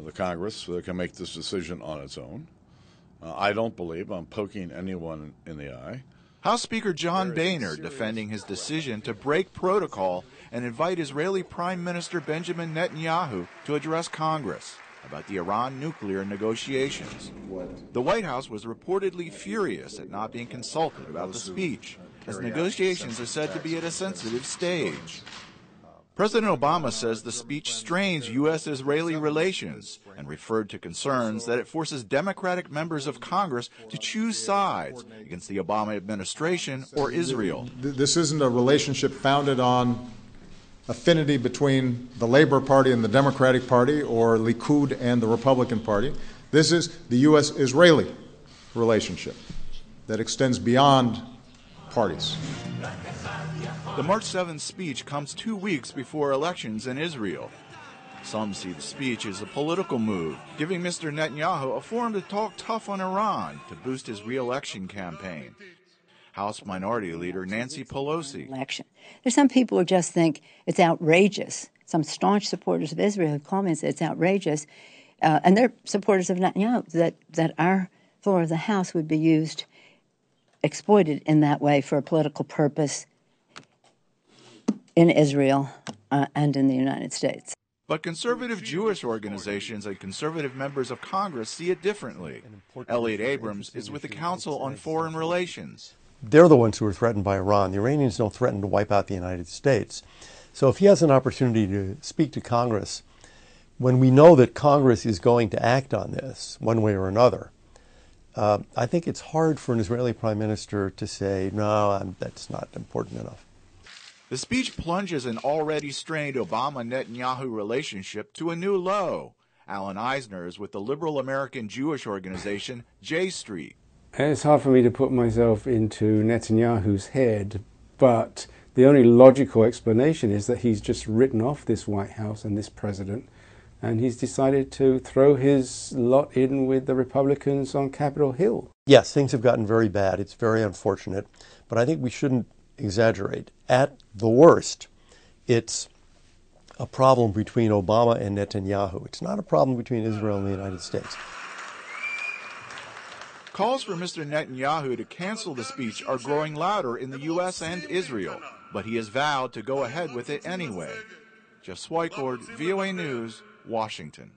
The Congress can make this decision on its own. I don't believe I'm poking anyone in the eye. House Speaker John Boehner defending his decision to break protocol and invite Israeli Prime Minister Benjamin Netanyahu to address Congress about the Iran nuclear negotiations. The White House was reportedly furious at not being consulted about the speech, as negotiations are said to be at a sensitive stage. President Obama says the speech strains U.S.-Israeli relations and referred to concerns that it forces Democratic members of Congress to choose sides against the Obama administration or Israel. This isn't a relationship founded on affinity between the Labor Party and the Democratic Party or Likud and the Republican Party. This is the U.S.-Israeli relationship that extends beyond parties. The March 7th speech comes 2 weeks before elections in Israel. Some see the speech as a political move, giving Mr. Netanyahu a forum to talk tough on Iran to boost his re-election campaign. House Minority Leader Nancy Pelosi. There's some people who just think it's outrageous. Some staunch supporters of Israel have called me and said it's outrageous. And they're supporters of Netanyahu, that our floor of the House would be exploited in that way for a political purpose in Israel and in the United States. But conservative Jewish organizations and conservative members of Congress see it differently. Elliot Abrams is with the Council on Foreign Relations. They're the ones who are threatened by Iran. The Iranians don't threaten to wipe out the United States. So if he has an opportunity to speak to Congress, when we know that Congress is going to act on this one way or another, I think it's hard for an Israeli prime minister to say, no, that's not important enough. The speech plunges an already strained Obama-Netanyahu relationship to a new low. Alan Eisner is with the liberal American Jewish organization J Street. It's hard for me to put myself into Netanyahu's head, but the only logical explanation is that he's just written off this White House and this president, and he's decided to throw his lot in with the Republicans on Capitol Hill. Yes, things have gotten very bad. It's very unfortunate, but I think we shouldn't exaggerate. At the worst, it's a problem between Obama and Netanyahu. It's not a problem between Israel and the United States. Calls for Mr. Netanyahu to cancel the speech are growing louder in the U.S. and Israel, but he has vowed to go ahead with it anyway. Jeff Swicord, VOA News, Washington.